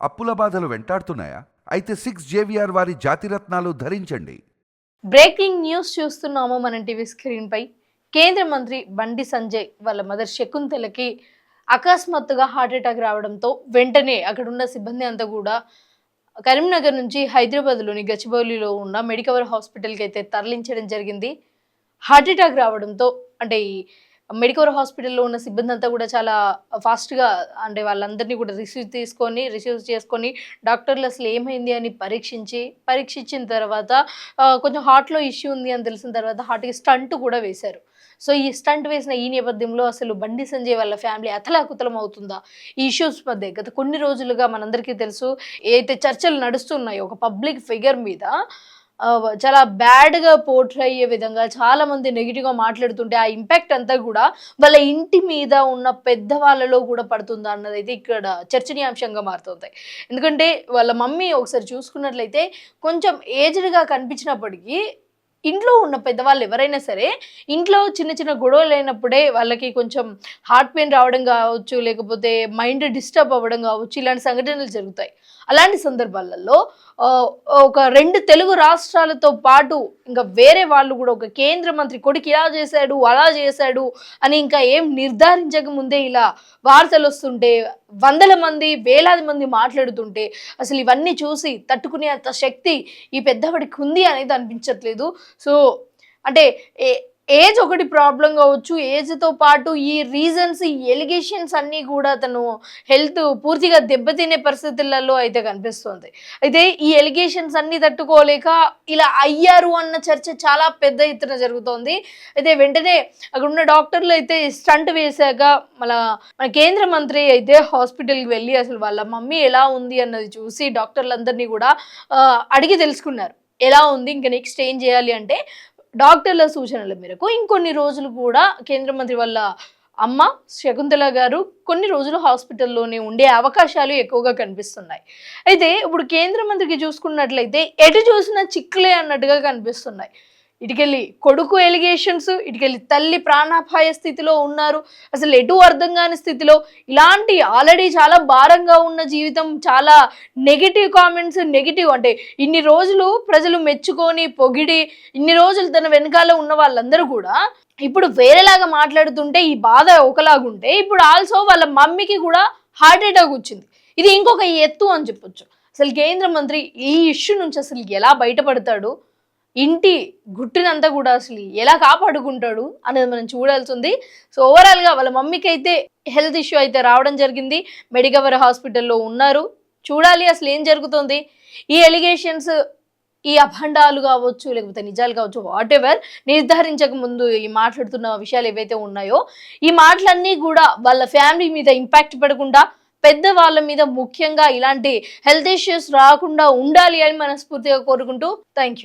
అప్పుల బాధలు వెంటాడుతున్నాయా? అయితే 6 JVR వారి జాతిరత్నాలు ధరించండి. బ్రేకింగ్ న్యూస్ చూస్తున్నాము మన టీవీ స్క్రీన్ పై. కేంద్ర మంత్రి బండి సంజయ్ వాళ్ళ మదర్ శకుంతలకి అకస్మాత్తుగా హార్ట్ అటాక్ రావడంతో వెంటనే అక్కడున్న సిబ్బంది అంతా కూడా కరీంనగర్ నుంచి హైదరాబాద్లోని గచ్చిబౌలిలో ఉన్న మెడికవర్ హాస్పిటల్కి అయితే తరలించడం జరిగింది. హార్ట్ అటాక్ రావడంతో అంటే ఈ మెడికవర్ హాస్పిటల్లో ఉన్న సిబ్బంది అంతా కూడా చాలా ఫాస్ట్గా అంటే వాళ్ళందరినీ కూడా రిసీవ్ చేసుకొని డాక్టర్లు అసలు ఏమైంది అని పరీక్షించిన తర్వాత కొంచెం హార్ట్లో ఇష్యూ ఉంది అని తెలిసిన తర్వాత హార్ట్కి స్టంట్ కూడా వేశారు. సో ఈ స్టంట్ వేసిన ఈ నేపథ్యంలో అసలు బండి సంజయ్ వాళ్ళ ఫ్యామిలీ అతలాకుతలం అవుతుందా ఈ ఇష్యూస్ మధ్య? గత కొన్ని రోజులుగా మనందరికీ తెలుసు ఏదైతే చర్చలు నడుస్తున్నాయో ఒక పబ్లిక్ ఫిగర్ మీద చాలా బ్యాడ్గా పోర్ట్రే అయ్యే విధంగా చాలా మంది నెగిటివ్గా మాట్లాడుతుంటే ఆ ఇంపాక్ట్ అంతా కూడా వాళ్ళ ఇంటి మీద ఉన్న పెద్దవాళ్ళలో కూడా పడుతుందా అన్నది అయితే ఇక్కడ చర్చనీయాంశంగా మారుతుంది. ఎందుకంటే వాళ్ళ మమ్మీ ఒకసారి చూసుకున్నట్లయితే కొంచెం ఏజ్డ్గా కనిపించినప్పటికీ ఇంట్లో ఉన్న పెద్దవాళ్ళు ఎవరైనా సరే ఇంట్లో చిన్న చిన్న గొడవలు అయినప్పుడే వాళ్ళకి కొంచెం హార్ట్ పెయిన్ రావడం కావచ్చు, లేకపోతే మైండ్ డిస్టర్బ్ అవ్వడం కావచ్చు, ఇలాంటి సంఘటనలు జరుగుతాయి. అలాంటి సందర్భాలలో ఒక 2 తెలుగు రాష్ట్రాలతో పాటు ఇంకా వేరే వాళ్ళు కూడా ఒక కేంద్ర మంత్రి కొడుకు ఇలా చేశాడు అలా చేశాడు అని ఇంకా ఏం నిర్ధారించక ముందే ఇలా వార్తలు వస్తుంటే వందల మంది వేలాది మంది మాట్లాడుతుంటే అసలు ఇవన్నీ చూసి తట్టుకునే అంత శక్తి ఈ పెద్దవాడికి ఉంది అనేది అనిపించట్లేదు. సో అంటే ఏజ్ ఒకటి ప్రాబ్లం కావచ్చు, ఏజ్తో పాటు ఈ రీజన్స్ ఈ ఎలిగేషన్స్ అన్నీ కూడా తను హెల్త్ పూర్తిగా దెబ్బతినే పరిస్థితులలో అయితే కనిపిస్తుంది. అయితే ఈ ఎలిగేషన్స్ అన్నీ తట్టుకోలేక ఇలా అయ్యారు అన్న చర్చ చాలా పెద్ద ఎత్తున జరుగుతోంది. అయితే వెంటనే అక్కడ ఉన్న డాక్టర్లు అయితే స్టంట్ వేశాక మన కేంద్ర మంత్రి అయితే హాస్పిటల్కి వెళ్ళి అసలు వాళ్ళ మమ్మీ ఎలా ఉంది అన్నది చూసి డాక్టర్లందరినీ కూడా అడిగి తెలుసుకున్నారు. ఎలా ఉంది, ఇంకా నెక్స్ట్ ఏం చేయాలి అంటే డాక్టర్ల సూచనల మేరకు ఇంకొన్ని రోజులు కూడా కేంద్ర మంత్రి వాళ్ళ అమ్మ శకుంతల గారు కొన్ని రోజులు హాస్పిటల్లోనే ఉండే అవకాశాలు ఎక్కువగా కనిపిస్తున్నాయి. అయితే ఇప్పుడు కేంద్ర మంత్రికి చూసుకున్నట్లయితే ఎటు చూసినా చిక్కులే అన్నట్టుగా కనిపిస్తున్నాయి. ఇటుకెళ్ళి కొడుకు ఎలిగేషన్స్, ఇటుకెళ్ళి తల్లి ప్రాణాపాయ స్థితిలో ఉన్నారు, అసలు ఎటు అర్థం కాని స్థితిలో ఇలాంటి ఆల్రెడీ చాలా భారంగా ఉన్న జీవితం చాలా నెగిటివ్ కామెంట్స్ నెగిటివ్ అంటే ఇన్ని రోజులు ప్రజలు మెచ్చుకొని పొగిడి ఇన్ని రోజులు తన వెనకాల ఉన్న వాళ్ళందరూ కూడా ఇప్పుడు వేరేలాగా మాట్లాడుతుంటే ఈ బాధ ఒకలాగుంటే ఇప్పుడు ఆల్సో వాళ్ళ మమ్మీకి కూడా హార్ట్ అటాక్ వచ్చింది. ఇది ఇంకొక ఎత్తు అని చెప్పొచ్చు. అసలు కేంద్ర మంత్రి ఈ ఇష్యూ నుంచి అసలు ఎలా బయటపడతాడు, ఇంటి గుట్టునంతా కూడా అసలు ఎలా కాపాడుకుంటాడు అనేది మనం చూడాల్సి ఉంది. సో ఓవరాల్గా వాళ్ళ మమ్మీకి అయితే హెల్త్ ఇష్యూ అయితే రావడం జరిగింది, మెడికవర్ హాస్పిటల్లో ఉన్నారు. చూడాలి అసలు ఏం జరుగుతుంది. ఈ ఎలిగేషన్స్ ఈ అభండాలు కావచ్చు లేకపోతే నిజాలు కావచ్చు వాట్ ఎవర్ నిర్ధారించక ముందు ఈ మాట్లాడుతున్న విషయాలు ఏవైతే ఉన్నాయో ఈ మాటలన్నీ కూడా వాళ్ళ ఫ్యామిలీ మీద ఇంపాక్ట్ పడకుండా పెద్దవాళ్ళ మీద ముఖ్యంగా ఇలాంటి హెల్త్ ఇష్యూస్ రాకుండా ఉండాలి అని మనస్ఫూర్తిగా కోరుకుంటూ థ్యాంక్ యూ.